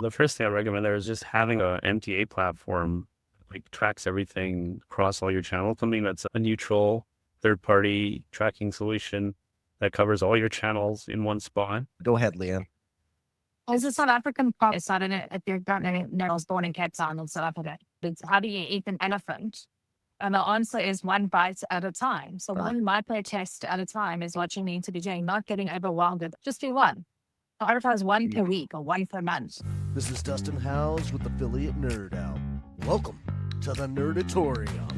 The first thing I recommend there is just having a MTA platform, like tracks everything across all your channels, something that's a neutral third-party tracking solution that covers all your channels in one spot. Go ahead, Leanne. As a South African pop, started it if you don't know, I was born in Cape Town in South Africa. It's how do you eat an elephant? And the answer is one bite at a time. So one micro test at a time is what you need to be doing, not getting overwhelmed. Just do one. Prioritize one per week or one per month. This is Dustin Howes with Affiliate Nerd Out. Welcome to the Nerdatorium.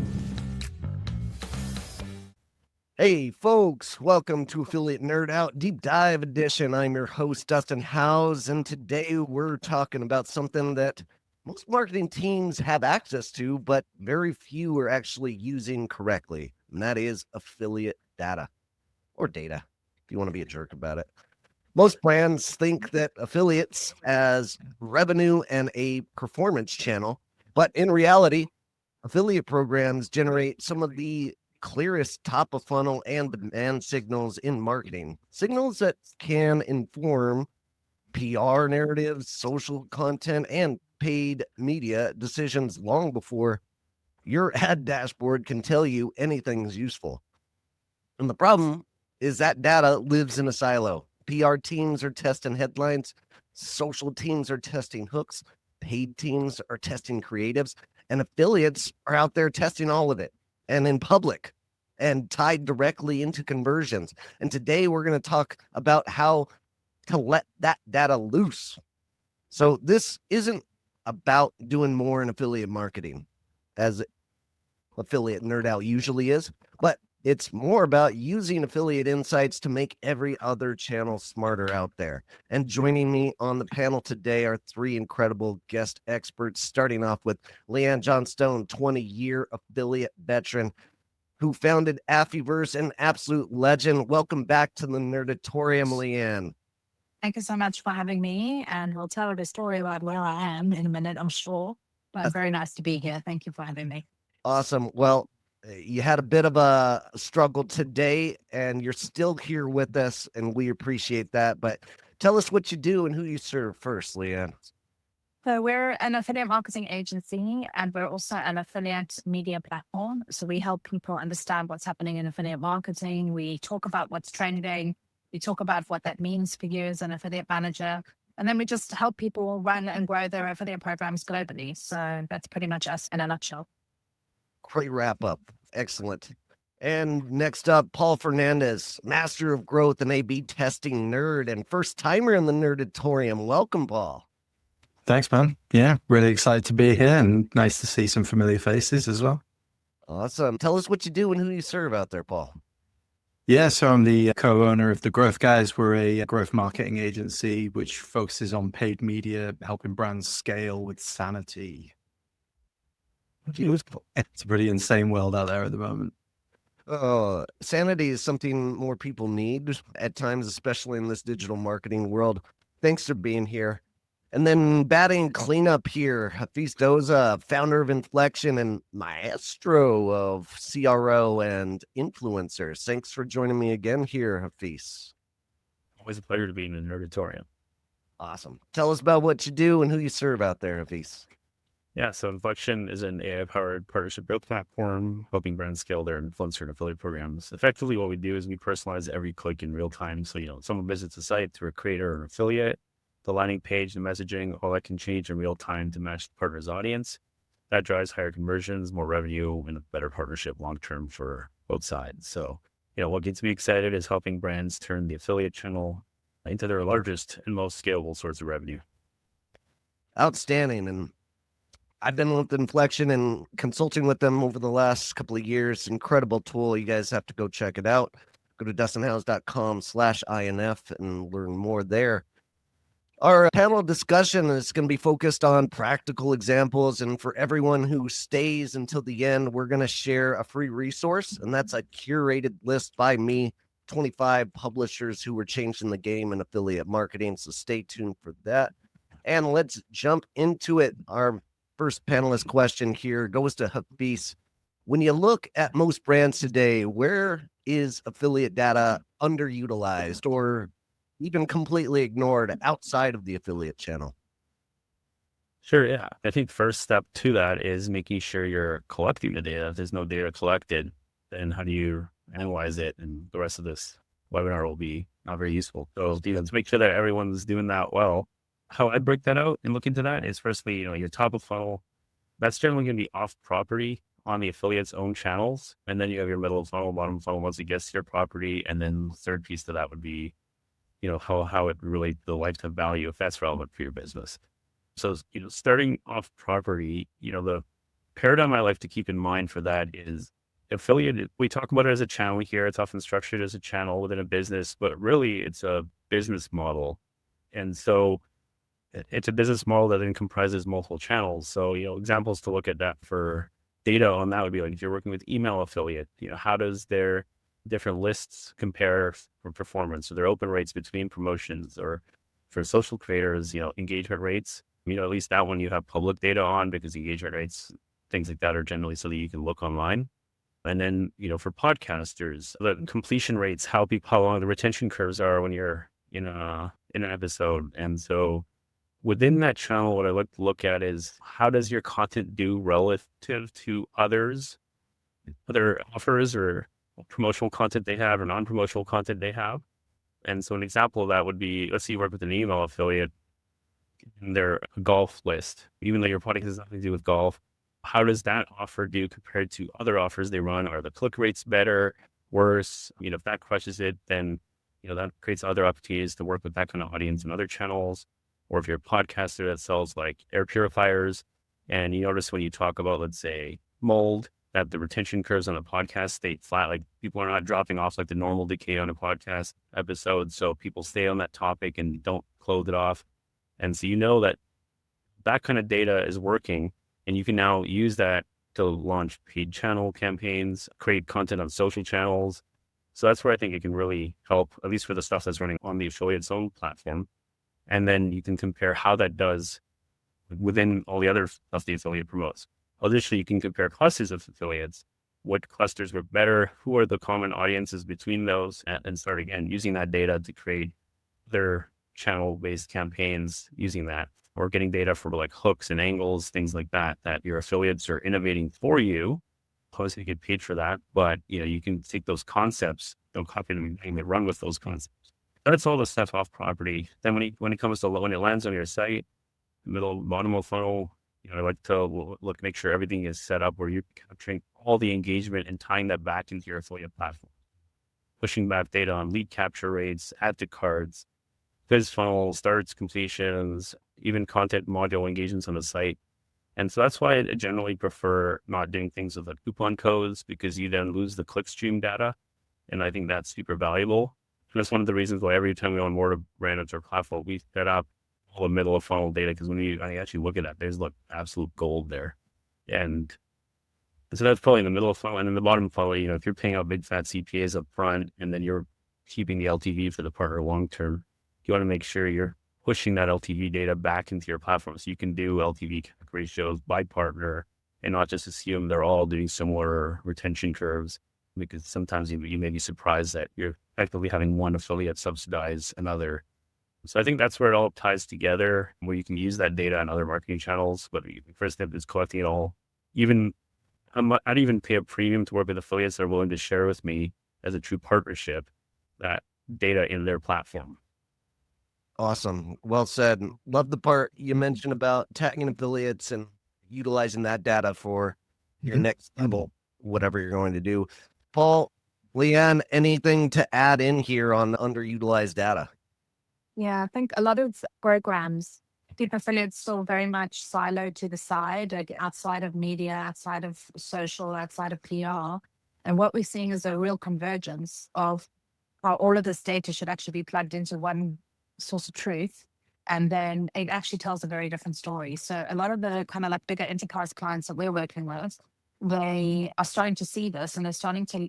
Hey folks, welcome to Affiliate Nerd Out Deep Dive Edition. I'm your host, Dustin Howes, and today we're talking about something that most marketing teams have access to, but very few are actually using correctly, and that is affiliate data, or data, if you want to be a jerk about it. Most brands think that affiliates as revenue and a performance channel, but in reality, affiliate programs generate some of the clearest top of funnel and demand signals in marketing, signals that can inform PR narratives, social content, and paid media decisions long before your ad dashboard can tell you anything's useful. And the problem is that data lives in a silo. PR teams are testing headlines, social teams are testing hooks, paid teams are testing creatives, and affiliates are out there testing all of it and in public and tied directly into conversions. And today we're going to talk about how to let that data loose. So this isn't about doing more in affiliate marketing, as Affiliate Nerd Out usually is, but it's more about using affiliate insights to make every other channel smarter out there. And joining me on the panel today are three incredible guest experts, starting off with Leanne Johnstone, 20-year affiliate veteran who founded Affyverse, an absolute legend. Welcome back to the Nerdatorium, Leanne. Thank you so much for having me. And we'll tell the story about where I am in a minute, I'm sure. But very nice to be here. Thank you for having me. Awesome. Well, you had a bit of a struggle today, and you're still here with us, and we appreciate that. But tell us what you do and who you serve first, Leanne. So we're an affiliate marketing agency, and we're also an affiliate media platform. So we help people understand what's happening in affiliate marketing. We talk about what's trending. We talk about what that means for you as an affiliate manager. And then we just help people run and grow their affiliate programs globally. So that's pretty much us in a nutshell. Great wrap up. Excellent. And next up, Paul Fernandez, master of growth and A/B testing nerd and first timer in the Nerdatorium. Welcome, Paul. Thanks, man. Yeah, really excited to be here and nice to see some familiar faces as well. Awesome. Tell us what you do and who you serve out there, Paul. Yeah, so I'm the co-owner of The Growth Guys. We're a growth marketing agency which focuses on paid media, helping brands scale with sanity. It's a pretty insane world out there at the moment. Sanity is something more people need at times, especially in this digital marketing world. Thanks for being here. And then batting cleanup here, Hafiz Doza, founder of Inflektion and maestro of CRO and influencers. Thanks for joining me again here, Hafiz. Always a pleasure to be in the Nerdatorium. Awesome. Tell us about what you do and who you serve out there, Hafiz. Yeah, so Inflektion is an AI-powered partnership growth platform helping brands scale their influencer and affiliate programs. Effectively, what we do is we personalize every click in real time. So, someone visits a site through a creator or an affiliate, the landing page, the messaging, all that can change in real time to match the partner's audience. That drives higher conversions, more revenue, and a better partnership long-term for both sides. So, what gets me excited is helping brands turn the affiliate channel into their largest and most scalable source of revenue. Outstanding. And I've been with Inflektion and consulting with them over the last couple of years. Incredible tool. You guys have to go check it out. Go to dustinhouse.com/INF and learn more there. Our panel discussion is going to be focused on practical examples. And for everyone who stays until the end, we're going to share a free resource. And that's a curated list by me, 25 publishers who are changing the game in affiliate marketing. So stay tuned for that. And let's jump into it. Our first panelist question here goes to Hafiz. When you look at most brands today, where is affiliate data underutilized or even completely ignored outside of the affiliate channel? Sure, yeah. I think first step to that is making sure you're collecting the data. If there's no data collected, then how do you analyze it? And the rest of this webinar will be not very useful. So, to make sure that everyone's doing that well, how I break that out and look into that is firstly, your top of funnel, that's generally going to be off property on the affiliate's own channels. And then you have your middle of funnel, bottom of funnel once it gets to your property. And then the third piece to that would be, how it relates to the lifetime value, if that's relevant for your business. So, starting off property, the paradigm I like to keep in mind for that is affiliate. We talk about it as a channel here. It's often structured as a channel within a business, but really it's a business model. And so it's a business model that then comprises multiple channels. So, examples to look at that for data on that would be like if you're working with email affiliate, how does their different lists compare for performance or their open rates between promotions, or for social creators, engagement rates. At least that one you have public data on because engagement rates, things like that are generally so that you can look online. And then, for podcasters, the completion rates, how long the retention curves are when you're in an episode. And so within that channel, what I like to look at is how does your content do relative to other offers or promotional content they have or non-promotional content they have. And so an example of that would be, let's say you work with an email affiliate and they're a golf list, even though your product has nothing to do with golf. How does that offer do compared to other offers they run? Are the click rates better, worse? If that crushes it, then, that creates other opportunities to work with that kind of audience in other channels. Or if you're a podcaster that sells like air purifiers and you notice when you talk about, let's say, mold, that the retention curves on a podcast stay flat, like people are not dropping off like the normal decay on a podcast episode. So people stay on that topic and don't close it off. And so that kind of data is working, and you can now use that to launch paid channel campaigns, create content on social channels. So that's where I think it can really help, at least for the stuff that's running on the affiliate's own platform. And then you can compare how that does within all the other stuff the affiliate promotes. Additionally, you can compare clusters of affiliates. What clusters work better? Who are the common audiences between those? And start again using that data to create their channel-based campaigns using that, or getting data for like hooks and angles, things like that your affiliates are innovating for you. Obviously, you get paid for that, but you can take those concepts, don't copy them and run with those concepts. That's all the stuff off property. Then when it comes to when it lands on your site, middle, bottom of funnel, I like to make sure everything is set up where you're capturing all the engagement and tying that back into your affiliate platform, pushing back data on lead capture rates, add to cards, biz funnel, starts, completions, even content module engagements on the site. And so that's why I generally prefer not doing things with the coupon codes, because you then lose the clickstream data. And I think that's super valuable. And that's one of the reasons why every time we onboard a brand onto our platform, we set up all the middle of funnel data, because when I actually look at that, there's like absolute gold there. And so that's probably in the middle of funnel. And in the bottom of funnel, if you're paying out big fat CPAs up front and then you're keeping the LTV for the partner long term, you want to make sure you're pushing that LTV data back into your platform so you can do LTV ratios by partner and not just assume they're all doing similar retention curves, because sometimes you may be surprised that you're effectively having one affiliate subsidize another. So I think that's where it all ties together, where you can use that data on other marketing channels. But the first step is collecting it all. I'd even pay a premium to work with affiliates that are willing to share with me as a true partnership that data in their platform. Awesome. Well said. Love the part you mentioned about tagging affiliates and utilizing that data for your next level, whatever you're going to do. Paul, Leanne, anything to add in here on underutilized data? Yeah, I think a lot of programs keep affiliates still very much siloed to the side, like outside of media, outside of social, outside of PR. And what we're seeing is a real convergence of how all of this data should actually be plugged into one source of truth. And then it actually tells a very different story. So a lot of the kind of like bigger enterprise clients that we're working with, they are starting to see this, and they're starting to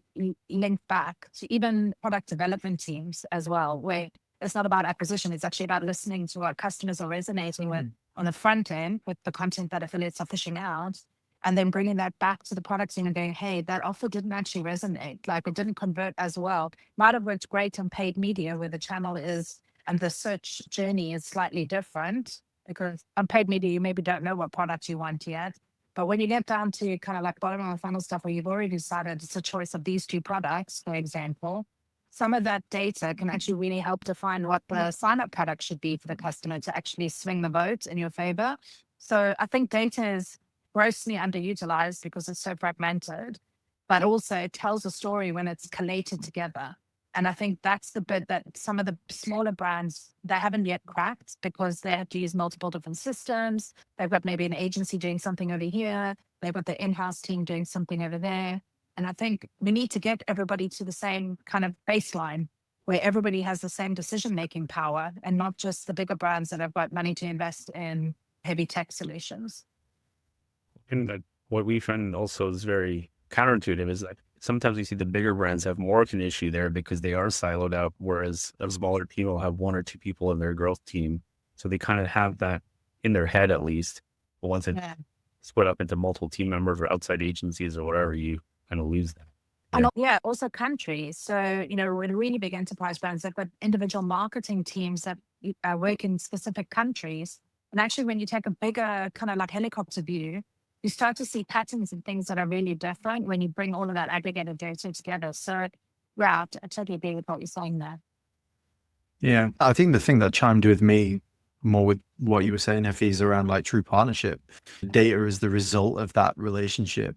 link back to even product development teams as well, where it's not about acquisition. It's actually about listening to what customers are resonating with on the front end with the content that affiliates are pushing out, and then bringing that back to the product team and going, hey, that offer didn't actually resonate. Like it didn't convert as well. Might have worked great on paid media where the channel is and the search journey is slightly different. because on paid media, you maybe don't know what product you want yet. But when you get down to kind of like bottom of the funnel stuff where you've already decided it's a choice of these two products, for example, some of that data can actually really help define what the sign-up product should be for the customer to actually swing the vote in your favor. So I think data is grossly underutilized because it's so fragmented, but also it tells a story when it's collated together. And I think that's the bit that some of the smaller brands, they haven't yet cracked because they have to use multiple different systems. They've got maybe an agency doing something over here. They've got the in-house team doing something over there. And I think we need to get everybody to the same kind of baseline where everybody has the same decision-making power and not just the bigger brands that have got money to invest in heavy tech solutions. And that what we find also is very counterintuitive is that sometimes we see the bigger brands have more of an issue there because they are siloed out, whereas a smaller team will have one or two people in their growth team. So they kind of have that in their head at least. But once it's split up into multiple team members or outside agencies or whatever, you kind of lose that. And also countries. So, with really big enterprise brands, they've got individual marketing teams that work in specific countries. And actually, when you take a bigger kind of like helicopter view, you start to see patterns and things that are really different when you bring all of that aggregated data together. So, I totally agree with what you're saying there. Yeah, I think the thing that chimed with me more with what you were saying, Hafiz, around like true partnership. Data is the result of that relationship.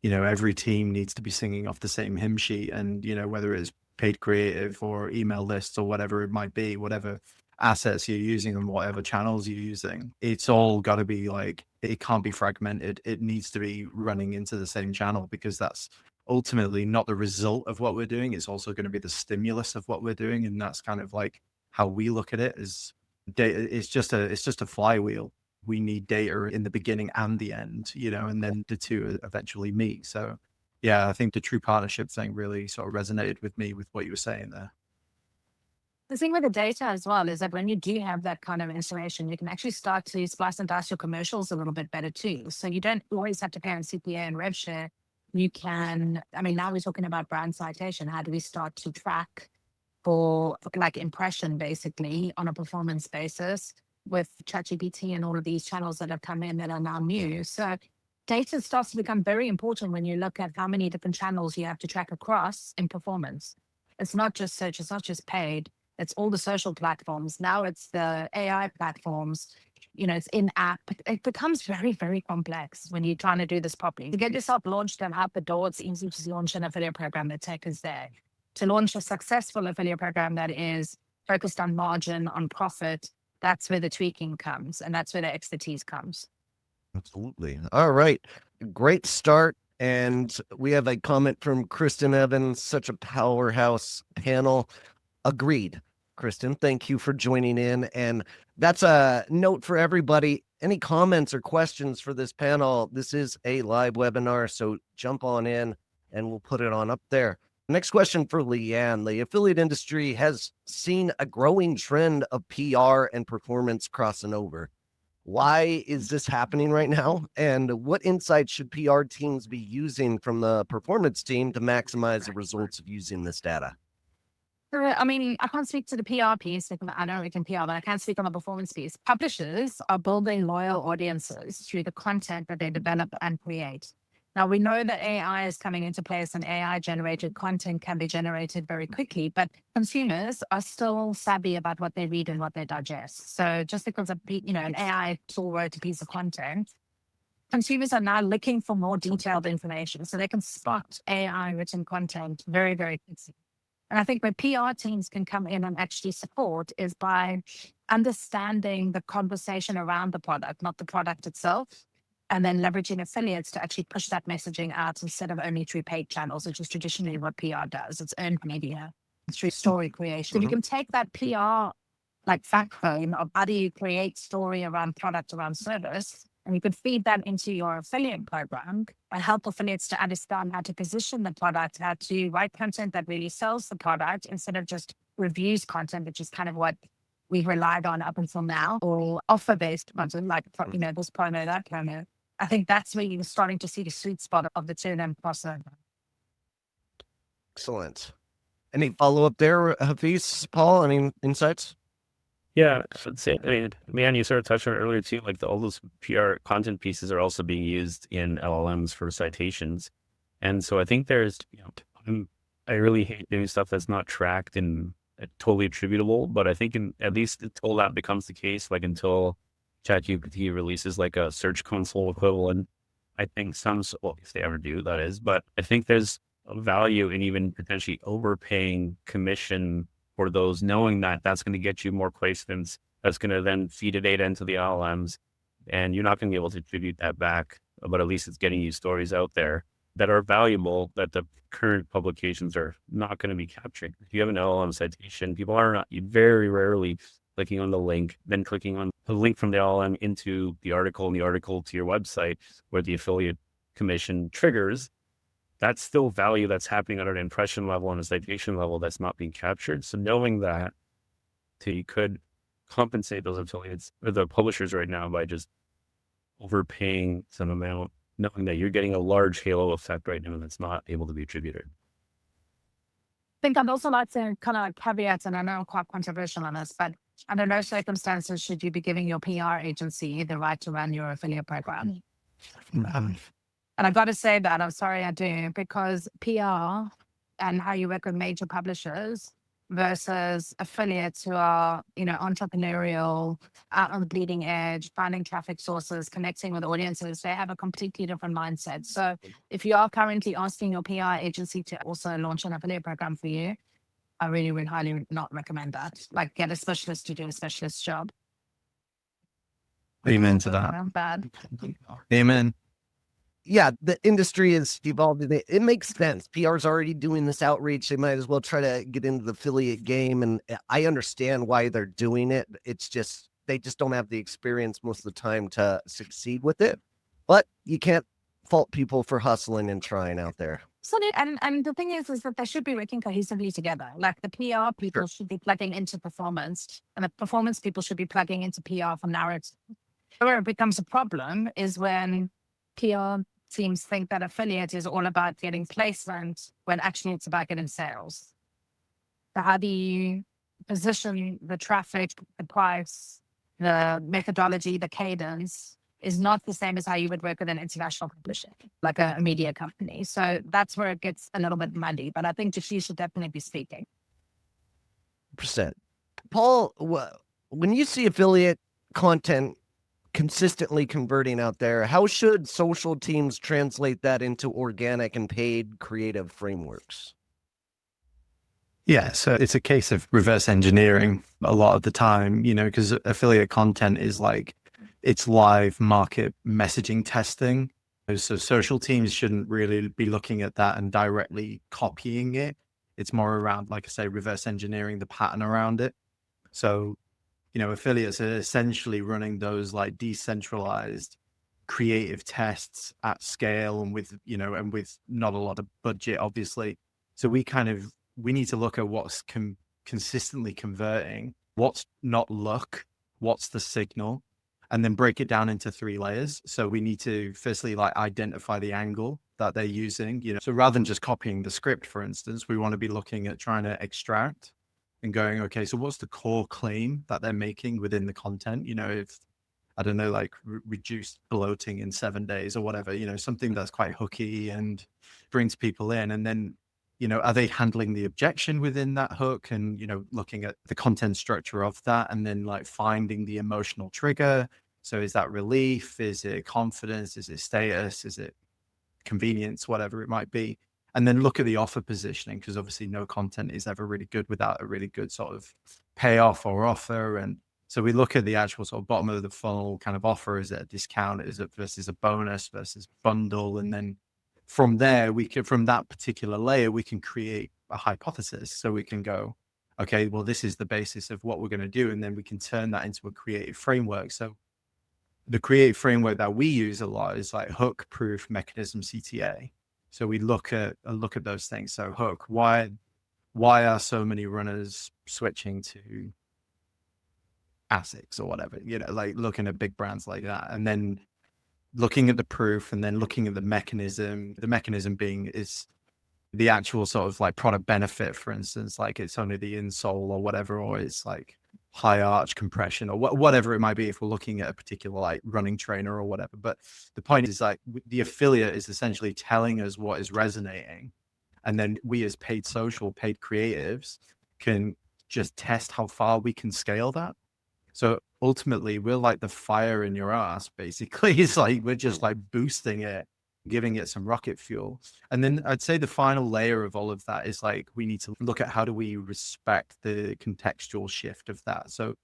Every team needs to be singing off the same hymn sheet, and whether it's paid creative or email lists or whatever it might be, whatever assets you're using and whatever channels you're using, it's all got to be like, it can't be fragmented. It needs to be running into the same channel, because that's ultimately not the result of what we're doing. It's also going to be the stimulus of what we're doing. And that's kind of like how we look at it, is data. It's just a flywheel. We need data in the beginning and the end, and then the two eventually meet. So yeah, I think the true partnership thing really sort of resonated with me with what you were saying there. The thing with the data as well is that when you do have that kind of information, you can actually start to splice and dice your commercials a little bit better too. So you don't always have to pay on CPA and rev share. You can, now we're talking about brand citation. How do we start to track for like impression basically on a performance basis with ChatGPT and all of these channels that have come in that are now new? So data starts to become very important when you look at how many different channels you have to track across in performance. It's not just search, it's not just paid. It's all the social platforms. Now it's the AI platforms, it's in-app. It becomes very, very complex when you're trying to do this properly. To get yourself launched and out the door, it's easy to launch an affiliate program. The tech is there. To launch a successful affiliate program that is focused on margin, on profit, that's where the tweaking comes, and that's where the expertise comes. Absolutely. All right. Great start. And we have a comment from Kristen Evans, such a powerhouse panel. Agreed, Kristen. Thank you for joining in. And that's a note for everybody. Any comments or questions for this panel? This is a live webinar, so jump on in and we'll put it on up there. Next question for Leanne. The affiliate industry has seen a growing trend of PR and performance crossing over. Why is this happening right now? And what insights should PR teams be using from the performance team to maximize the results of using this data? I can't speak to the PR piece. I know we can PR, but I can't speak on the performance piece. Publishers are building loyal audiences through the content that they develop and create. Now, we know that AI is coming into place and AI-generated content can be generated very quickly, but consumers are still savvy about what they read and what they digest. So just because an AI tool wrote a piece of content, consumers are now looking for more detailed information so they can spot AI-written content very, very quickly. And I think where PR teams can come in and actually support is by understanding the conversation around the product, not the product itself, and then leveraging affiliates to actually push that messaging out instead of only through paid channels, which is traditionally what PR does. It's earned media through story creation. If you can take that PR like backbone of how do you create story around product, around service, and you could feed that into your affiliate program and help affiliates to understand how to position the product, how to write content that really sells the product instead of just reviews content, which is kind of what we've relied on up until now, or offer-based content like, this promo, that promo. I think that's where you're starting to see the sweet spot of the two of them crossover. Excellent. Any follow-up there, Hafiz, Paul? Any insights? Yeah, I'd say, I mean, man, you sort of touched on it earlier too, like all those PR content pieces are also being used in LLMs for citations. And so I think there's, I really hate doing stuff that's not tracked and totally attributable, but I think at least until that becomes the case, like until ChatGPT releases like a search console equivalent, I think well, if they ever do, that is, but I think there's a value in even potentially overpaying commission for those, knowing that that's going to get you more placements, that's going to then feed the data into the LLMs, and you're not going to be able to attribute that back, but at least it's getting you stories out there that are valuable that the current publications are not going to be capturing. If you have an LLM citation, people are not very rarely clicking on the link, then clicking on the link from the LLM into the article and the article to your website where the affiliate commission triggers. That's still value that's happening at an impression level and a citation level that's not being captured. So knowing that, you could compensate those affiliates or the publishers right now by just overpaying some amount, knowing that you're getting a large halo effect right now that's not able to be attributed. I think I'd also like to kind of caveat, and I know I'm quite controversial on this, but under no circumstances should you be giving your PR agency the right to run your affiliate program. And I've got to say that, I'm sorry I do, because PR and how you work with major publishers versus affiliates who are, entrepreneurial, out on the bleeding edge, finding traffic sources, connecting with audiences, they have a completely different mindset. So if you are currently asking your PR agency to also launch an affiliate program for you, I really would highly not recommend that. Like, get a specialist to do a specialist job. Amen to that. Bad. Amen. Yeah, the industry is evolving. It makes sense. PR's already doing this outreach. They might as well try to get into the affiliate game. And I understand why they're doing it. It's just, they just don't have the experience most of the time to succeed with it. But you can't fault people for hustling and trying out there. So, and the thing is that they should be working cohesively together. Like the PR people should be plugging into performance, and the performance people should be plugging into PR for narrative. Where it becomes a problem is when PR teams think that affiliate is all about getting placement when actually it's about getting sales. So how do you position the traffic, the price, the methodology, the cadence is not the same as how you would work with an international publisher, like a media company. So that's where it gets a little bit muddy, but I think she should definitely be speaking. %. Paul, when you see affiliate content consistently converting out there, how should social teams translate that into organic and paid creative frameworks? Yeah, so it's a case of reverse engineering a lot of the time, because affiliate content is like, it's live market messaging testing. So social teams shouldn't really be looking at that and directly copying it. It's more around, like I say, reverse engineering the pattern around it. So affiliates are essentially running those like decentralized creative tests at scale and with not a lot of budget, obviously. So we need to look at what's consistently converting, what's not luck, what's the signal, and then break it down into 3 layers. So we need to firstly identify the angle that they're using, so rather than just copying the script, for instance, we want to be looking at trying to extract and going, okay, so what's the core claim that they're making within the content? If, I don't know, like reduced bloating in 7 days or whatever, something that's quite hooky and brings people in. And then, are they handling the objection within that hook and, looking at the content structure of that and then like finding the emotional trigger. So is that relief? Is it confidence? Is it status? Is it convenience? Whatever it might be. And then look at the offer positioning, because obviously no content is ever really good without a really good sort of payoff or offer. And so we look at the actual sort of bottom of the funnel kind of offer. Is it a discount? Is it versus a bonus versus bundle? And then from there, from that particular layer, we can create a hypothesis. So we can go, okay, well, this is the basis of what we're going to do. And then we can turn that into a creative framework. So the creative framework that we use a lot is like hook, proof, mechanism, CTA. So we look at those things. So hook, why are so many runners switching to ASICs or whatever, like looking at big brands like that, and then looking at the proof, and then looking at the mechanism being is the actual sort of like product benefit, for instance, like it's only the insole or whatever, or it's like high arch compression or whatever it might be, if we're looking at a particular like running trainer or whatever. But the point is like the affiliate is essentially telling us what is resonating. And then we as paid social, paid creatives can just test how far we can scale that. So ultimately we're like the fire in your ass, basically. It's like, we're just like boosting it, giving it some rocket fuel. And then I'd say the final layer of all of that is like, we need to look at how do we respect the contextual shift of that. So,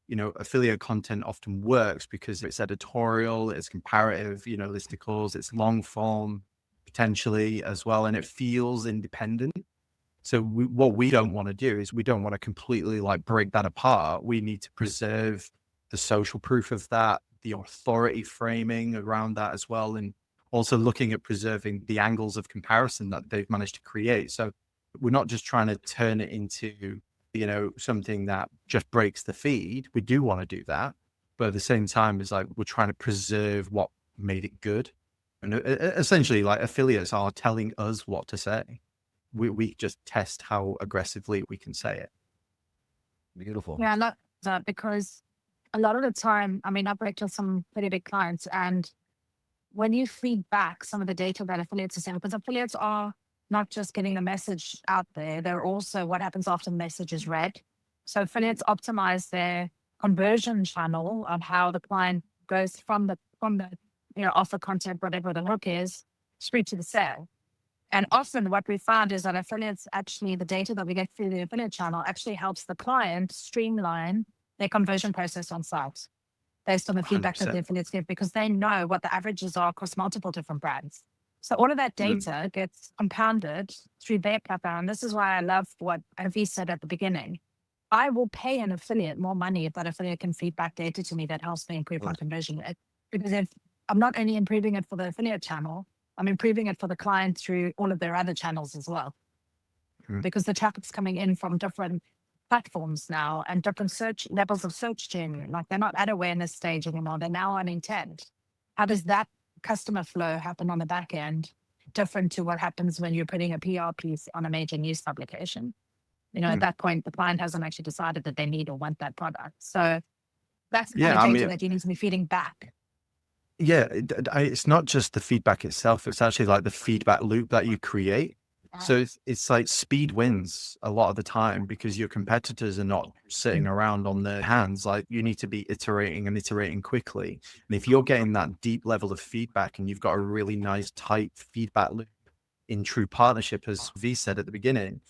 you know, affiliate content often works because it's editorial, it's comparative, you know, listicles, it's long form potentially as well. And it feels independent. So what we don't want to do is we don't want to completely like break that apart. We need to preserve the social proof of that, the authority framing around that as well. And also looking at preserving the angles of comparison that they've managed to create. So we're not just trying to turn it into, you know, something that just breaks the feed. We do want to do that. But at the same time, it's like we're trying to preserve what made it good. And essentially like affiliates are telling us what to say. We just test how aggressively we can say it. Beautiful. Yeah, I love that because a lot of the time, I mean, I've worked with some pretty big clients, and when you feed back some of the data that affiliates are saying, because affiliates are not just getting the message out there, they're also what happens after the message is read. So affiliates optimize their conversion channel of how the client goes from the you know, offer content, whatever the hook is, straight to the sale. And often what we found is that affiliates actually, the data that we get through the affiliate channel actually helps the client streamline their conversion process on site based on the feedback that the 100%. affiliates give, because they know what the averages are across multiple different brands. So all of that data gets compounded through their platform. And this is why I love what Avi said at the beginning. I will pay an affiliate more money if that affiliate can feed back data to me that helps me improve my conversion rate. Because if I'm not only improving it for the affiliate channel, I'm improving it for the client through all of their other channels as well. Because the traffic's coming in from different platforms now and different search levels of search journey. Like they're not at awareness stage anymore. They're now on intent. How does that customer flow happen on the back end different to what happens when you're putting a PR piece on a major news publication? You know, at that point, the client hasn't actually decided that they need or want that product. So that's the kind of data that you need to be feeding back. Yeah, it's not just the feedback itself. It's actually like the feedback loop that you create. So it's like speed wins a lot of the time because your competitors are not sitting around on their hands. Like you need to be iterating and iterating quickly. And if you're getting that deep level of feedback and you've got a really nice tight feedback loop in true partnership, as V said at the beginning,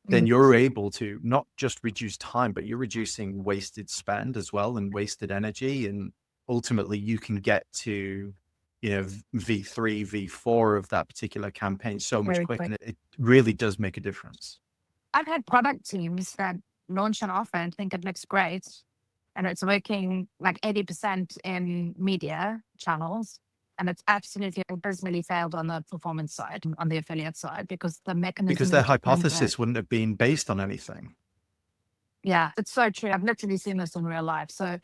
then you're able to not just reduce time, but you're reducing wasted spend as well and wasted energy. And ultimately you can get to, you know, V3, V4 of that particular campaign so much quicker. And it really does make a difference. I've had product teams that launch an offer and think it looks great, and it's working like 80% in media channels, and it's absolutely abysmally failed on the performance side, on the affiliate side, because the mechanism. Because their hypothesis wouldn't have been based on anything. Yeah, it's so true. I've literally seen this in real life. So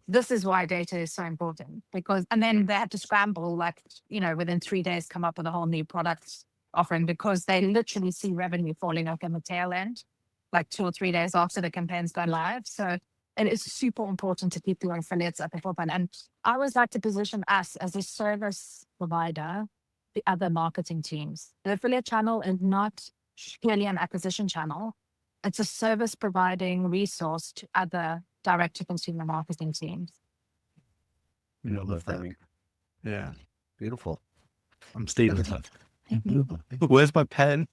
this is why data is so important, because, and then they had to scramble, like, you know, within 3 days, come up with a whole new product offering, because they literally see revenue falling off in the tail end, like 2 or 3 days after the campaign's gone live. So it is super important to keep your affiliates at the forefront. And I always like to position us as a service provider, the other marketing teams. The affiliate channel is not purely an acquisition channel. It's a service providing resource to other direct to consumer marketing teams. You know, love that. Yeah. Beautiful. I'm stealing that. Where's my pen?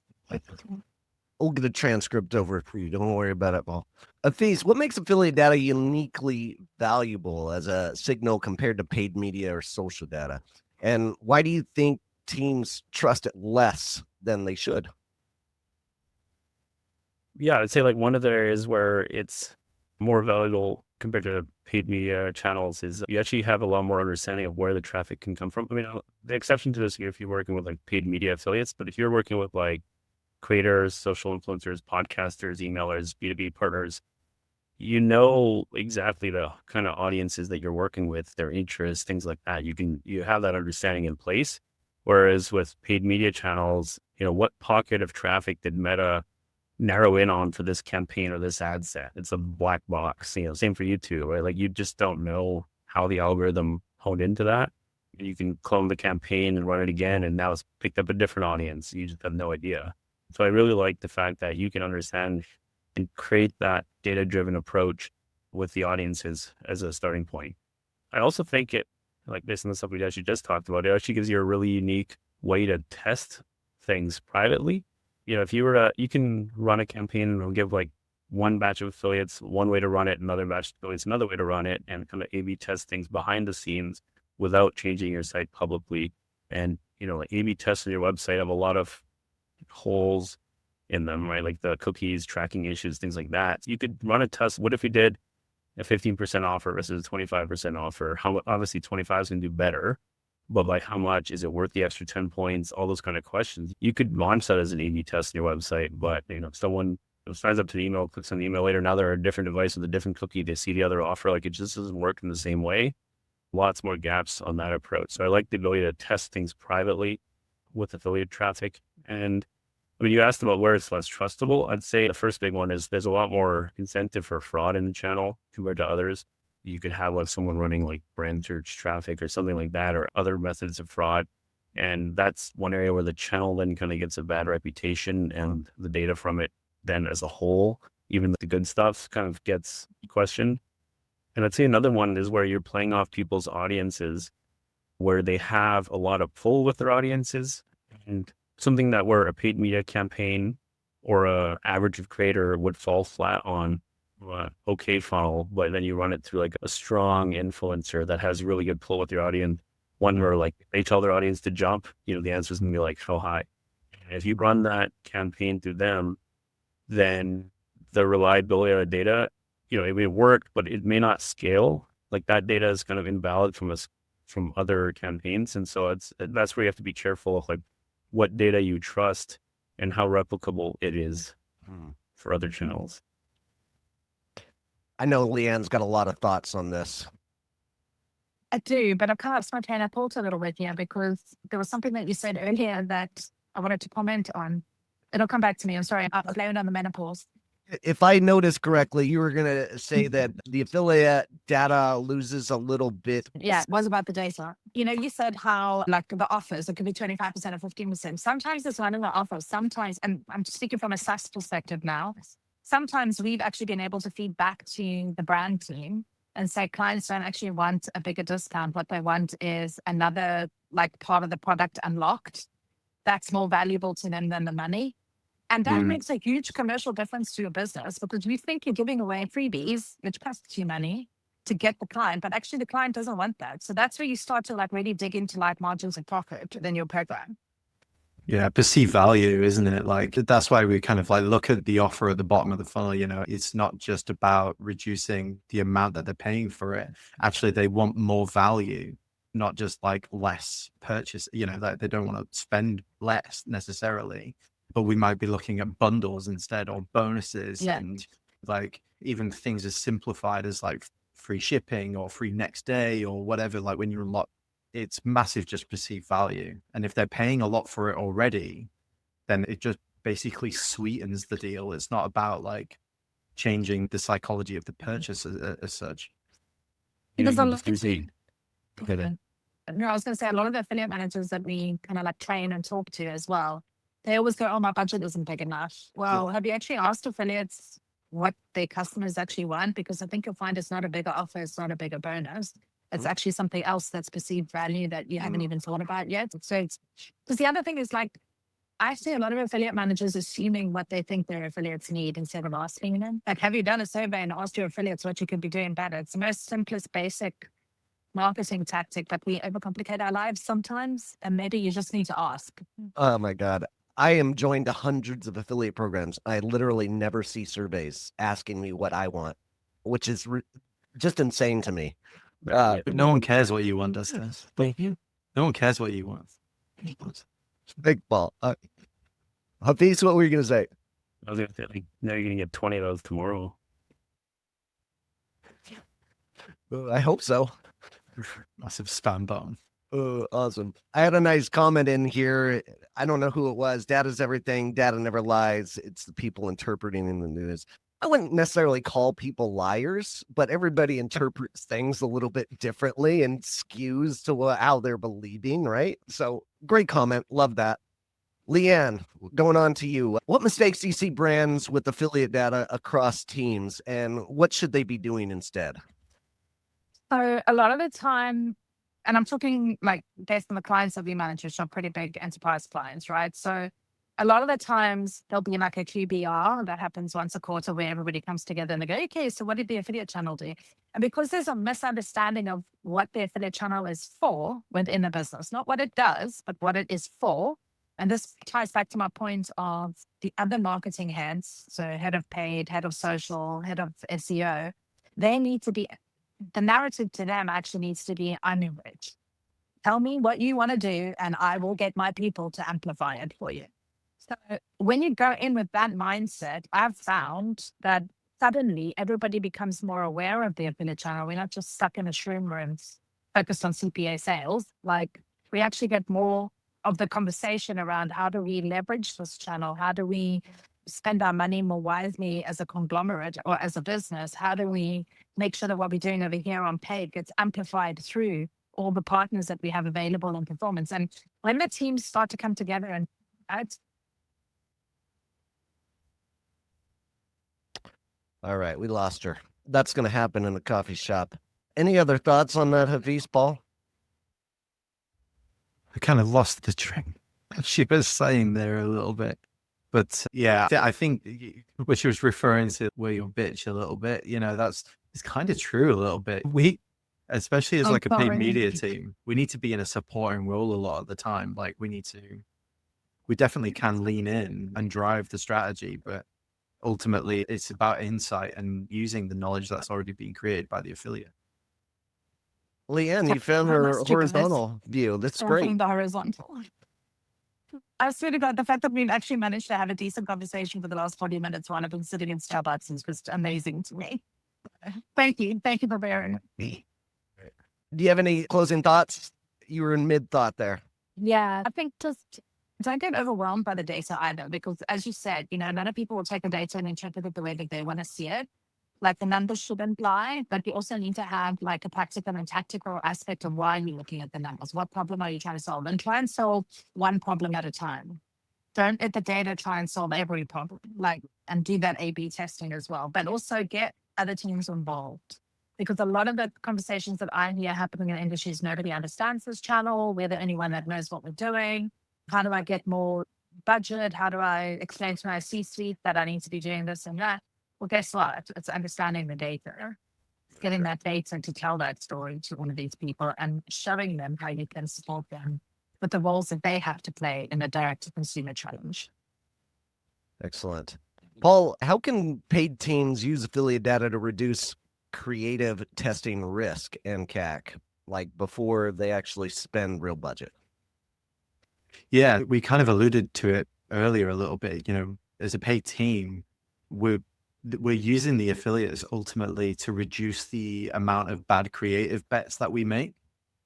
We'll get a transcript over for you. Don't worry about it, Paul. Afiz, what makes affiliate data uniquely valuable as a signal compared to paid media or social data? And why do you think teams trust it less than they should? Yeah, I'd say like one of the areas where it's more valuable compared to paid media channels is you actually have a lot more understanding of where the traffic can come from. I mean, the exception to this, if you're working with like paid media affiliates, but if you're working with like creators, social influencers, podcasters, emailers, B2B partners, you know exactly the kind of audiences that you're working with, their interests, things like that. You have that understanding in place. Whereas with paid media channels, you know, what pocket of traffic did Meta narrow in on for this campaign or this ad set. It's a black box, same for YouTube, right? Like you just don't know how the algorithm honed into that. You can clone the campaign and run it again, and now it's picked up a different audience. You just have no idea. So I really like the fact that you can understand and create that data-driven approach with the audiences as a starting point. I also think it, like based on the stuff we actually just talked about, it actually gives you a really unique way to test things privately. If you were you can run a campaign and it'll give like one batch of affiliates one way to run it, another batch of affiliates another way to run it, and kind of A/B test things behind the scenes without changing your site publicly. And like A/B tests on your website have a lot of holes in them, right? Like the cookies, tracking issues, things like that. You could run a test. What if we did a 15% offer versus a 25% offer? Obviously 25 is going to do better, but by how much? Is it worth the extra 10 points? All those kind of questions. You could launch that as an A/B test on your website, but if someone signs up to the email, clicks on the email later, now they're a different device with a different cookie, they see the other offer, like it just doesn't work in the same way. Lots more gaps on that approach. So I like the ability to test things privately with affiliate traffic. And you asked about where it's less trustable. I'd say the first big one is there's a lot more incentive for fraud in the channel compared to others. You could have like someone running like brand search traffic or something like that, or other methods of fraud. And that's one area where the channel then kind of gets a bad reputation, and the data from it then as a whole, even the good stuff, kind of gets questioned. And I'd say another one is where you're playing off people's audiences, where they have a lot of pull with their audiences, and something that where a paid media campaign or a average of creator would fall flat on okay funnel, but then you run it through like a strong influencer that has really good pull with your audience. One where like they tell their audience to jump, the answer is gonna be like how high. And if you run that campaign through them, then the reliability of the data, it may work, but it may not scale. Like that data is kind of invalid from other campaigns. And so that's where you have to be careful of like what data you trust and how replicable it is for other channels. I know Leanne's got a lot of thoughts on this. I do, but I've kind of my train of thought a little bit here, because there was something that you said earlier that I wanted to comment on. It'll come back to me. I'm sorry. I'll blame it on the menopause. If I noticed correctly, you were going to say that the affiliate data loses a little bit. Yeah, it was about the data. You said how like the offers, it could be 25% or 15%. Sometimes it's not in the offer. Sometimes, and I'm speaking from a SaaS perspective now, sometimes we've actually been able to feed back to the brand team and say clients don't actually want a bigger discount. What they want is another like part of the product unlocked that's more valuable to them than the money. And that makes a huge commercial difference to your business, because you think you're giving away freebies, which costs you money to get the client, but actually the client doesn't want that. So that's where you start to like really dig into like margins and profit within your program. Yeah, perceived value, isn't it? Like that's why we kind of like look at the offer at the bottom of the funnel. It's not just about reducing the amount that they're paying for it. Actually, they want more value, not just like less purchase. That they don't want to spend less necessarily, but we might be looking at bundles instead, or bonuses, and like even things as simplified as like free shipping or free next day or whatever. Like when you unlock, it's massive, just perceived value. And if they're paying a lot for it already, then it just basically sweetens the deal. It's not about like changing the psychology of the purchase as such. Because I was going to say, a lot of the affiliate managers that we kind of like train and talk to as well, they always go, oh, my budget isn't big enough. Well, have you actually asked affiliates what their customers actually want? Because I think you'll find it's not a bigger offer, it's not a bigger bonus. It's actually something else that's perceived value that you haven't even thought about yet. So it's, because the other thing is like, I see a lot of affiliate managers assuming what they think their affiliates need instead of asking them. Like, have you done a survey and asked your affiliates what you could be doing better? It's the most simplest, basic marketing tactic, but we overcomplicate our lives sometimes. And maybe you just need to ask. Oh my God. I am joined to hundreds of affiliate programs. I literally never see surveys asking me what I want, which is just insane to me. But no one cares what you want, does this? Thank you. No one cares what you want. Big ball. Hafiz, what were you going to say? I was going to say, like, now you're going to get 20 of those tomorrow. I hope so. Massive spam button. Awesome. I had a nice comment in here. I don't know who it was. Data's everything. Data never lies. It's the people interpreting in the news. I wouldn't necessarily call people liars, but everybody interprets things a little bit differently and skews to how they're believing, right? So great comment. Love that. Leanne, going on to you. What mistakes do you see brands with affiliate data across teams, and what should they be doing instead? So a lot of the time, and I'm talking like based on the clients that we manage, which are pretty big enterprise clients, right? So a lot of the times there'll be like a QBR that happens once a quarter where everybody comes together and they go, okay, so what did the affiliate channel do? And because there's a misunderstanding of what the affiliate channel is for within the business, not what it does, but what it is for. And this ties back to my point of the other marketing heads. So head of paid, head of social, head of SEO, they need to be, the narrative to them actually needs to be, I'm rich. Tell me what you want to do and I will get my people to amplify it for you. So when you go in with that mindset, I've found that suddenly everybody becomes more aware of the affiliate channel. We're not just stuck in a shroom room focused on CPA sales. Like we actually get more of the conversation around how do we leverage this channel? How do we spend our money more wisely as a conglomerate or as a business? How do we make sure that what we're doing over here on paid gets amplified through all the partners that we have available in performance? And when the teams start to come together and All right, we lost her. That's going to happen in a coffee shop. Any other thoughts on that, Hafiz, Paul? I kind of lost the train. She was saying there a little bit. But yeah, I think what she was referring to where you bitch a little bit, it's kind of true a little bit. We, especially as like a paid media team, we need to be in a supporting role a lot of the time. Like we definitely can lean in and drive the strategy, but ultimately it's about insight and using the knowledge that's already been created by the affiliate. Leanne, you found her horizontal view. That's great. The horizontal. I swear to God, the fact that we've actually managed to have a decent conversation for the last 40 minutes while I've been sitting in Starbucks is just amazing to me. Thank you. Thank you for bearing me. Do you have any closing thoughts? You were in mid-thought there. Yeah, I think just don't get overwhelmed by the data either, because as you said, a lot of people will take the data and interpret it the way that they want to see it. Like the numbers shouldn't lie, but you also need to have like a practical and tactical aspect of why you're looking at the numbers. What problem are you trying to solve? And try and solve one problem at a time. Don't let the data try and solve every problem, and do that A/B testing as well. But also get other teams involved, because a lot of the conversations that I hear happening in the industry is nobody understands this channel. We're the only one that knows what we're doing. How do I get more budget? How do I explain to my C-suite that I need to be doing this and that? Well, guess what? It's understanding the data. It's getting that data to tell that story to one of these people and showing them how you can support them with the roles that they have to play in a direct-to-consumer challenge. Excellent. Paul, how can paid teams use affiliate data to reduce creative testing risk and CAC, like before they actually spend real budget? Yeah, we kind of alluded to it earlier a little bit. As a paid team, we're using the affiliates ultimately to reduce the amount of bad creative bets that we make.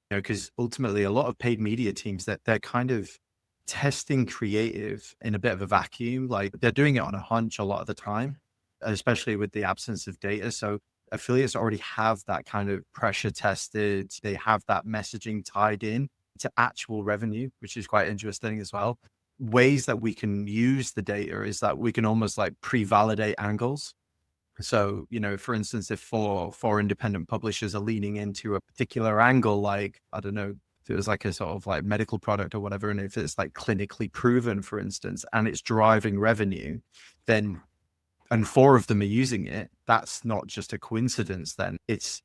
Because ultimately a lot of paid media teams that they're kind of testing creative in a bit of a vacuum. Like they're doing it on a hunch a lot of the time, especially with the absence of data. So affiliates already have that kind of pressure tested. They have that messaging tied in to actual revenue, which is quite interesting as well. Ways that we can use the data is that we can almost like pre-validate angles. So, for instance, if four independent publishers are leaning into a particular angle, like, I don't know, if it was like a sort of like medical product or whatever, and if it's like clinically proven, for instance, and it's driving revenue, then, and four of them are using it, that's not just a coincidence then.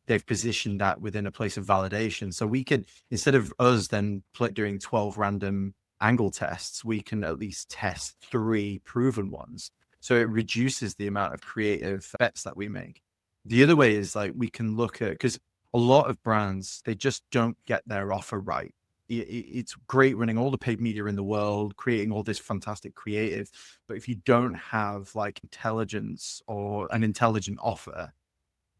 They've positioned that within a place of validation. So we could, instead of us then doing 12 random angle tests, we can at least test 3 proven ones. So it reduces the amount of creative bets that we make. The other way is like we can look at, because a lot of brands, they just don't get their offer right. It's great running all the paid media in the world, creating all this fantastic creative. But if you don't have like intelligence or an intelligent offer,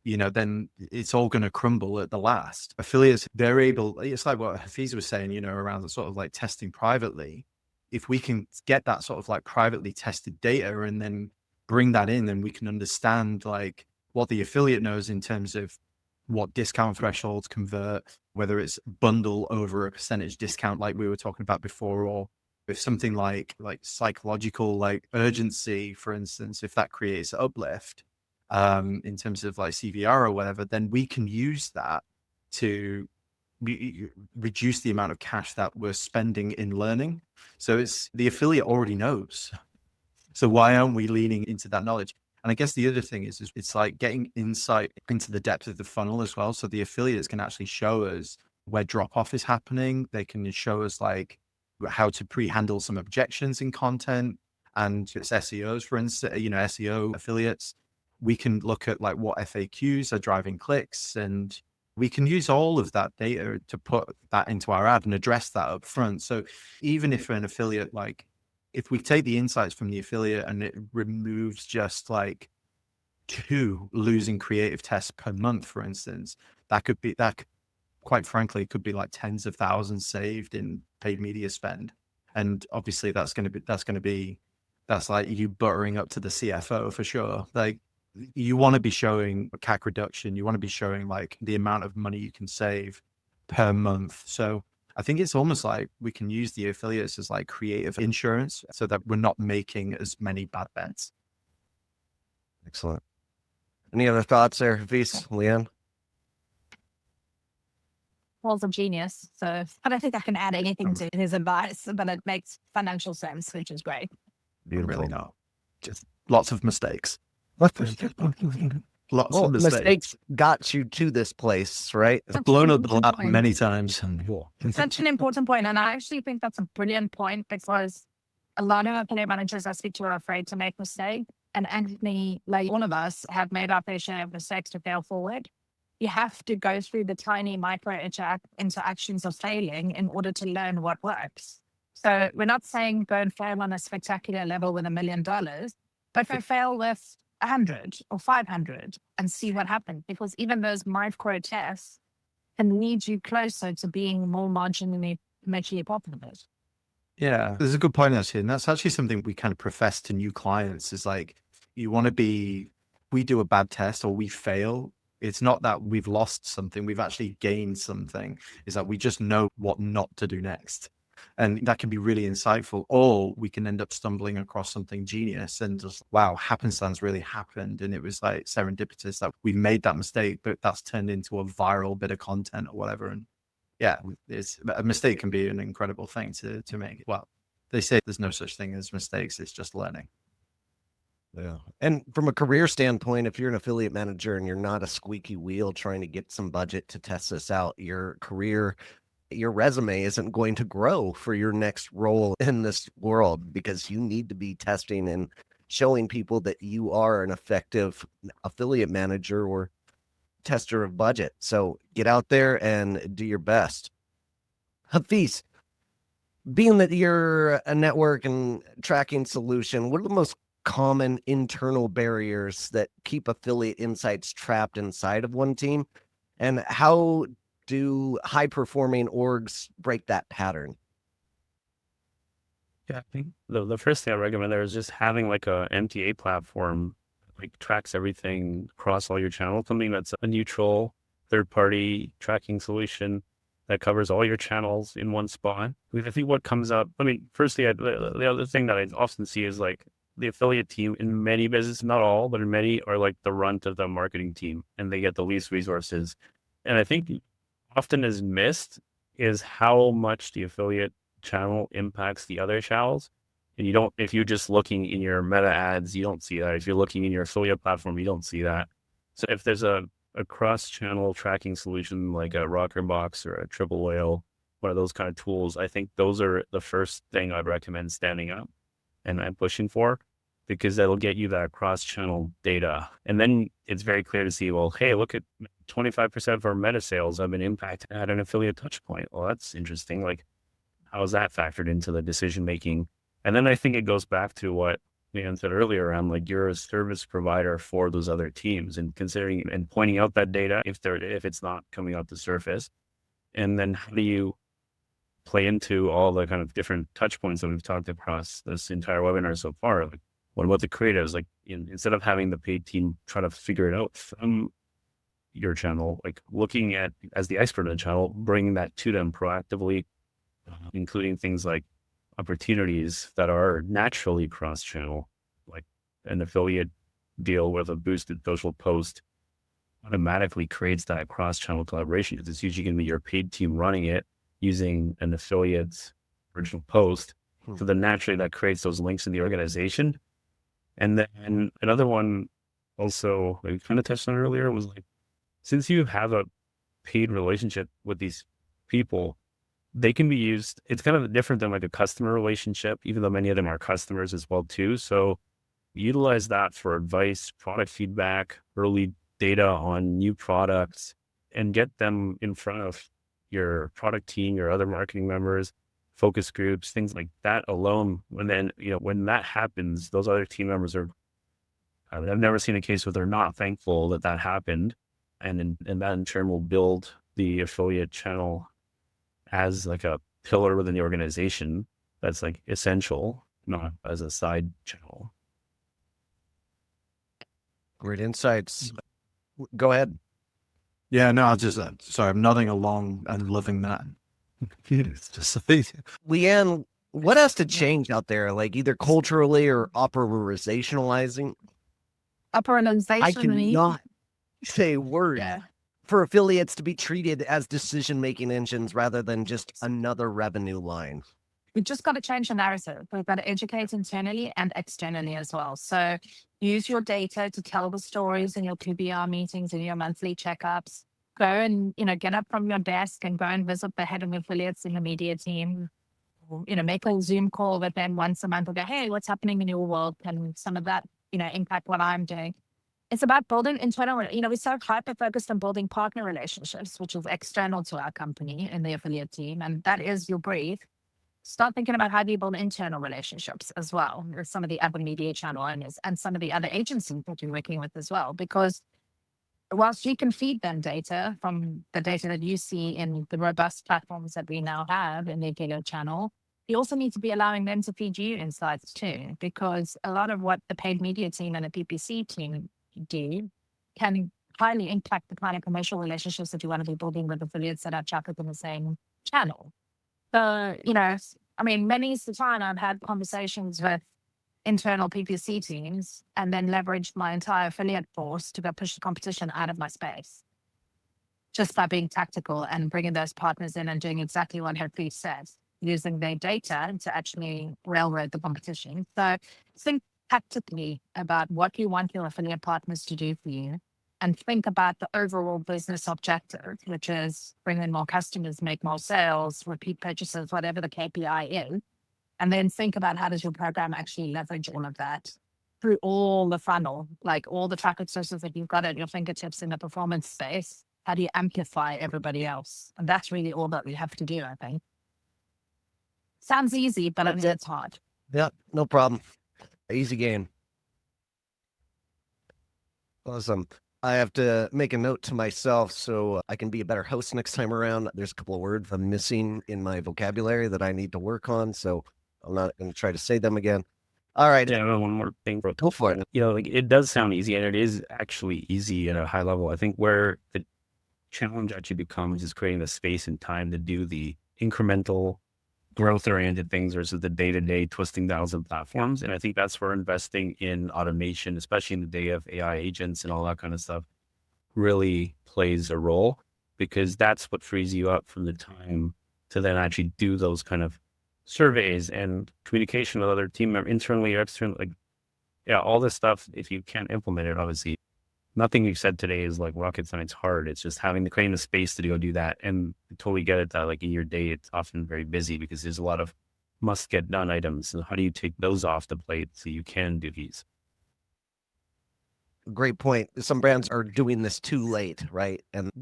then it's all going to crumble at the last. Affiliates, they're able, it's like what Hafiz was saying, around the sort of like testing privately. If we can get that sort of like privately tested data and then bring that in, then we can understand like what the affiliate knows in terms of what discount thresholds convert, whether it's bundle over a percentage discount like we were talking about before, or if something like psychological like urgency, for instance, if that creates uplift in terms of like CVR or whatever, then we can use that to reduce the amount of cash that we're spending in learning. So it's the affiliate already knows. So why aren't we leaning into that knowledge? And I guess the other thing is it's like getting insight into the depth of the funnel as well. So the affiliates can actually show us where drop off is happening. They can show us like how to pre-handle some objections in content, and it's SEOs, for instance, SEO affiliates. We can look at like what FAQs are driving clicks, and we can use all of that data to put that into our ad and address that up front. So even if an affiliate, like if we take the insights from the affiliate and it removes just like 2 losing creative tests per month, for instance, that quite frankly could be like tens of thousands saved in paid media spend. And obviously that's like you buttering up to the CFO for sure. Like you want to be showing a CAC reduction. You want to be showing like the amount of money you can save per month. So I think it's almost like we can use the affiliates as like creative insurance so that we're not making as many bad bets. Excellent. Any other thoughts there, Hafiz, Leanne? Paul's a genius, so I don't think I can add anything to his advice, but it makes financial sense, which is great. Beautiful. Really not. Just lots of mistakes. Lots of mistakes got you to this place, right? I've blown up the lap many times. Such an important point. And I actually think that's a brilliant point, because a lot of affiliate managers I speak to are afraid to make mistakes. And Anthony, like all of us, have made our fair share of mistakes to fail forward. You have to go through the tiny micro interactions of failing in order to learn what works. So we're not saying go and fail on a spectacular level with $1 million, but go fail with 100 or 500 and see what happens. Because even those micro tests can lead you closer to being more marginally commercially profitable. Yeah, there's a good point actually. And that's actually something we kind of profess to new clients is like, we do a bad test or we fail. It's not that we've lost something, we've actually gained something. Is that we just know what not to do next. And that can be really insightful, or we can end up stumbling across something genius and just, wow, happenstance really happened. And it was like serendipitous that we made that mistake, but that's turned into a viral bit of content or whatever. And yeah, a mistake can be an incredible thing to make. Well, they say there's no such thing as mistakes, it's just learning. Yeah. And from a career standpoint, if you're an affiliate manager and you're not a squeaky wheel trying to get some budget to test this out, your career, your resume isn't going to grow for your next role in this world, because you need to be testing and showing people that you are an effective affiliate manager or tester of budget. So get out there and do your best. Hafiz, being that you're a network and tracking solution, what are the most common internal barriers that keep affiliate insights trapped inside of one team? And how do high-performing orgs break that pattern? Yeah, I think the first thing I recommend there is just having like a MTA platform, like tracks everything across all your channels, something that's a neutral third-party tracking solution that covers all your channels in one spot. I think what comes up, firstly, the other thing that I often see is like the affiliate team in many businesses, not all, but in many, are like the runt of the marketing team, and they get the least resources. And I think often is missed is how much the affiliate channel impacts the other channels. And if you're just looking in your meta ads, you don't see that. If you're looking in your affiliate platform, you don't see that. So if there's a cross-channel tracking solution like a Rockerbox or a Triple Whale, one of those kind of tools, I think those are the first thing I'd recommend standing up and pushing for, because that'll get you that cross-channel data. And then it's very clear to see, well, hey, look at 25% of our meta sales have been impacted at an affiliate touch point. Well, that's interesting. Like, how is that factored into the decision-making? And then I think it goes back to what Leanne said earlier around like you're a service provider for those other teams and considering and pointing out that data if it's not coming out the surface. And then how do you play into all the kind of different touch points that we've talked across this entire webinar so far? Like, what about the creatives? Like, instead of having the paid team try to figure it out from your channel, like looking at as the expert in the channel, bringing that to them proactively, including things like opportunities that are naturally cross-channel, like an affiliate deal with a boosted social post automatically creates that cross-channel collaboration. It's usually going to be your paid team running it using an affiliate's original post. So then naturally that creates those links in the organization. And then another one also, like we kind of touched on earlier, was like, since you have a paid relationship with these people, they can be used. It's kind of different than like a customer relationship, even though many of them are customers as well too. So utilize that for advice, product feedback, early data on new products, and get them in front of your product team, your other marketing members, focus groups, things like that alone. And then, when that happens, those other team members are, I've never seen a case where they're not thankful that that happened. And that in turn will build the affiliate channel as like a pillar within the organization that's like essential, not as a side channel. Great insights. Go ahead. Yeah, no, I just sorry, I'm nodding along and loving that. It's just Leanne, what has to change out there, like either culturally or operationalizing? I cannot say words for affiliates to be treated as decision-making engines rather than just another revenue line. We've just got to change the narrative. We've got to educate internally and externally as well. So use your data to tell the stories in your QBR meetings and your monthly checkups. Go and, get up from your desk and go and visit the head of affiliates in the media team. Make a Zoom call with them once a month and go, hey, what's happening in your world? Can some of that, impact what I'm doing? It's about building internal, we're so hyper-focused on building partner relationships, which is external to our company and the affiliate team. And that is your brief. Start thinking about how do you build internal relationships as well with some of the other media channel owners and some of the other agencies that you're working with as well. Because whilst you can feed them data from the data that you see in the robust platforms that we now have in the affiliate channel, you also need to be allowing them to feed you insights too, because a lot of what the paid media team and the PPC team do can highly impact the kind of commercial relationships that you want to be building with affiliates that are chucked in the same channel. So, many's the time I've had conversations with internal PPC teams and then leveraged my entire affiliate force to go push the competition out of my space. Just by being tactical and bringing those partners in and doing exactly what Herpes says, using their data to actually railroad the competition. So think tactically about what you want your affiliate partners to do for you and think about the overall business objective, which is bring in more customers, make more sales, repeat purchases, whatever the KPI is. And then think about how does your program actually leverage all of that through all the funnel, like all the traffic sources that you've got at your fingertips in the performance space. How do you amplify everybody else? And that's really all that we have to do, I think. Sounds easy, but it's hard. Yeah, no problem. Easy game. Awesome. I have to make a note to myself so I can be a better host next time around. There's a couple of words I'm missing in my vocabulary that I need to work on, so I'm not going to try to say them again. All right. Yeah, one more thing. Go for it. It does sound easy, and it is actually easy at a high level. I think where the challenge actually becomes is creating the space and time to do the incremental growth-oriented things versus the day-to-day twisting dials of platforms. And I think that's where investing in automation, especially in the day of AI agents and all that kind of stuff, really plays a role, because that's what frees you up from the time to then actually do those kind of surveys and communication with other team members, internally or externally. All this stuff, if you can't implement it, obviously, nothing you said today is like rocket science hard. It's just creating the space to go do that. And I totally get it that like in your day, it's often very busy because there's a lot of must get done items. And how do you take those off the plate so you can do these? Great point. Some brands are doing this too late, right? And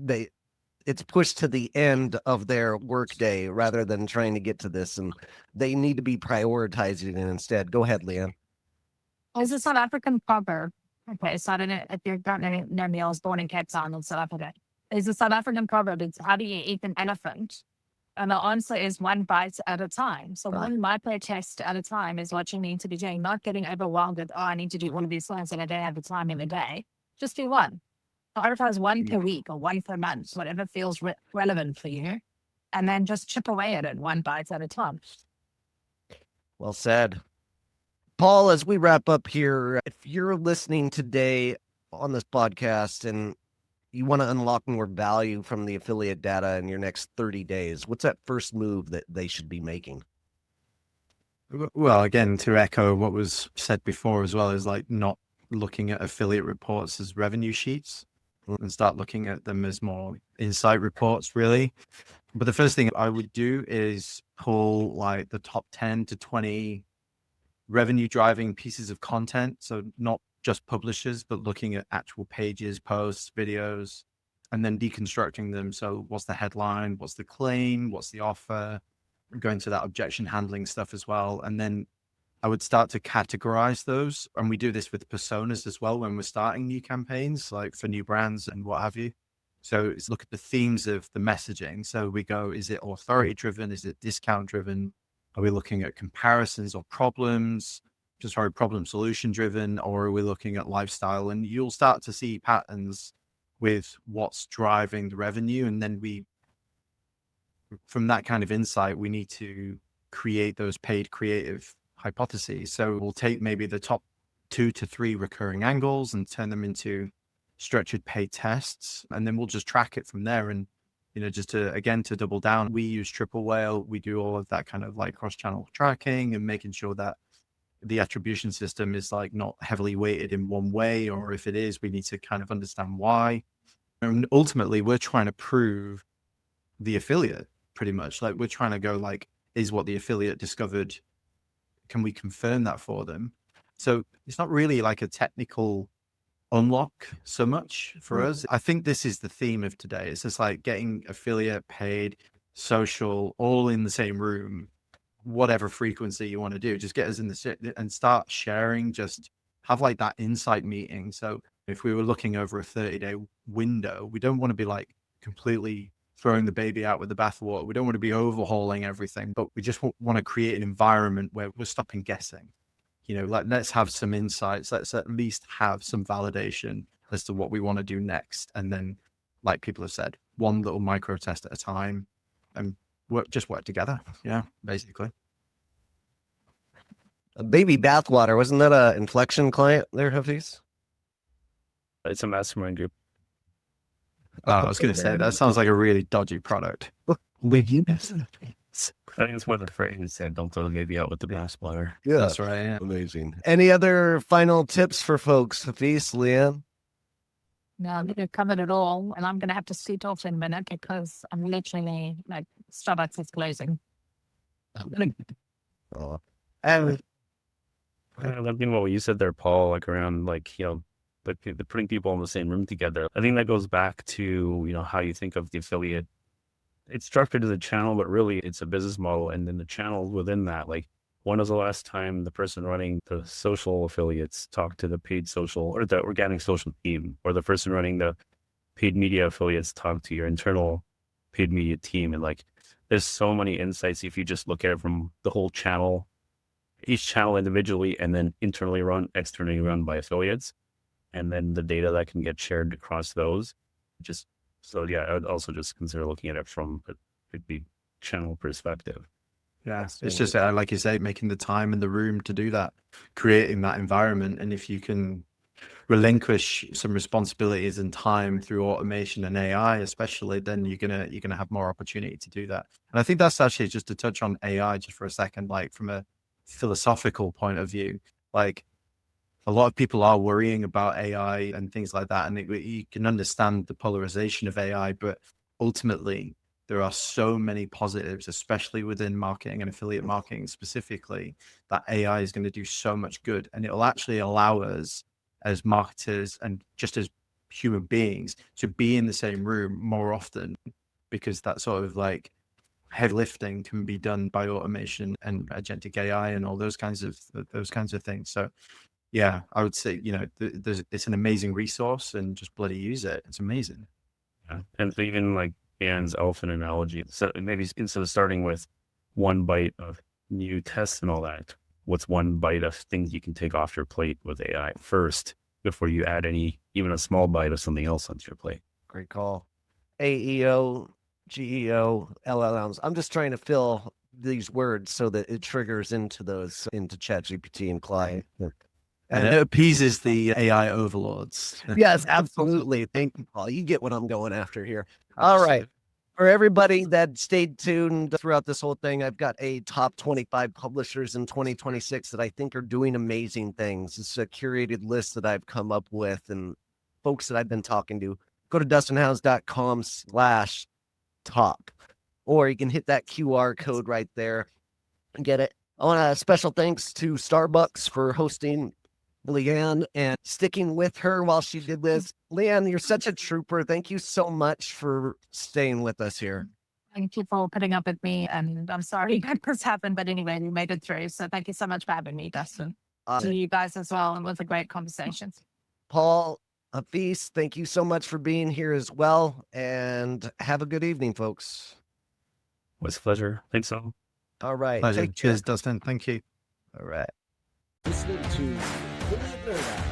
it's pushed to the end of their workday rather than trying to get to this. And they need to be prioritizing it instead. Go ahead, Leanne. There's a South African proverb. Okay, so I don't know if you don't know me, I was born in Cape Town in South Africa. There's a South African proverb. It's how do you eat an elephant? And the answer is one bite at a time. So Right. one micro test at a time is what you need to be doing, not getting overwhelmed with, oh, I need to do one of these things and I don't have the time in the day. Just do one. Prioritize one per week or one per month, whatever feels relevant for you. And then just chip away at it one bite at a time. Well said. Paul, as we wrap up here, if you're listening today on this podcast and you want to unlock more value from the affiliate data in your next 30 days, what's that first move that they should be making? Well, again, to echo what was said before as well, is like not looking at affiliate reports as revenue sheets and start looking at them as more insight reports, really. But the first thing I would do is pull like the top 10 to 20 revenue driving pieces of content. So not just publishers, but looking at actual pages, posts, videos, and then deconstructing them. So what's the headline? What's the claim? What's the offer? Going to that objection handling stuff as well. And then I would start to categorize those. And we do this with personas as well when we're starting new campaigns, like for new brands and what have you. So it's look at the themes of the messaging. So we go, is it authority driven? Is it discount driven? Are we looking at comparisons or problems? Just very problem solution driven, or are we looking at lifestyle? And you'll start to see patterns with what's driving the revenue. And then from that kind of insight, we need to create those paid creative hypotheses. So we'll take maybe the top 2 to 3 recurring angles and turn them into structured paid tests. And then we'll just track it from there. And, just to double down, we use Triple Whale. We do all of that kind of like cross-channel tracking and making sure that the attribution system is like not heavily weighted in one way, or if it is, we need to kind of understand why. And ultimately, we're trying to prove the affiliate pretty much. Like we're trying to go like, is what the affiliate discovered, can we confirm that for them? So it's not really like a technical unlock so much for us. I think this is the theme of today. It's just like getting affiliate, paid, social, all in the same room, whatever frequency you want to do. Just get us in the and start sharing, just have like that insight meeting. So if we were looking over a 30-day window, we don't want to be like completely throwing the baby out with the bathwater. We don't want to be overhauling everything, but we just want to create an environment where we're stopping guessing. Like let's have some insights. Let's at least have some validation as to what we want to do next. And then, like people have said, one little micro test at a time and work together. Yeah, basically. A baby bathwater, wasn't that a Inflektion client there, Hafiz? It's a mastermind group. Oh, I was going to say, that sounds like a really dodgy product. I think it's what the phrase said, don't throw the baby out with the bathwater. Yeah, That's right. Yeah. amazing. Any other final tips for folks, Hafiz, Leanne? No, I'm going to cover it all. And I'm going to have to scoot off in a minute because I'm literally like Starbucks is closing. Oh. I love what you said there, Paul, like around like, the putting people in the same room together. I think that goes back to, how you think of the affiliate. It's structured as a channel, but really it's a business model. And then the channels within that, like when was the last time the person running the social affiliates talked to the paid social or the organic social team, or the person running the paid media affiliates talked to your internal paid media team? And like, there's so many insights if you just look at it from the whole channel, each channel individually, and then internally run, externally run by affiliates. And then the data that can get shared across those. I would also just consider looking at it from the channel perspective. Yeah, it's just like you say, making the time and the room to do that, creating that environment. And if you can relinquish some responsibilities and time through automation and AI, especially, then you're gonna have more opportunity to do that. And I think that's actually just to touch on AI just for a second, like from a philosophical point of view, like a lot of people are worrying about AI and things like that. And you can understand the polarization of AI, but ultimately there are so many positives, especially within marketing and affiliate marketing specifically, that AI is going to do so much good. And it will actually allow us as marketers and just as human beings to be in the same room more often, because that sort of like heavy lifting can be done by automation and agentic AI and all those kinds of things. So yeah, I would say, it's an amazing resource, and just bloody use it. It's amazing. Yeah. And so even like Dan's elephant analogy, so maybe instead of starting with one bite of new tests and all that, what's one bite of things you can take off your plate with AI first before you add even a small bite of something else onto your plate? Great call. AEO, GEO, LLMs. I'm just trying to fill these words so that it triggers into ChatGPT and Claude. And it appeases the AI overlords. Yes, absolutely. Thank you, Paul. You get what I'm going after here. All right. For everybody that stayed tuned throughout this whole thing, I've got a top 25 publishers in 2026 that I think are doing amazing things. It's a curated list that I've come up with and folks that I've been talking to. Go to dustinhouse.com/top, or you can hit that QR code right there and get it. I want a special thanks to Starbucks for hosting Leanne and sticking with her while she did this. Leanne, you're such a trooper. Thank you so much for staying with us here. Thank you for putting up with me. And I'm sorry that this happened, but anyway, we made it through. So thank you so much for having me, Dustin. To you guys as well. It was a great conversation. Paul, Hafiz, thank you so much for being here as well. And have a good evening, folks. It was a pleasure. Thanks all. All right. Pleasure. Take care. Cheers, Dustin. Thank you. All right. Listening to Affiliate Nerd Out.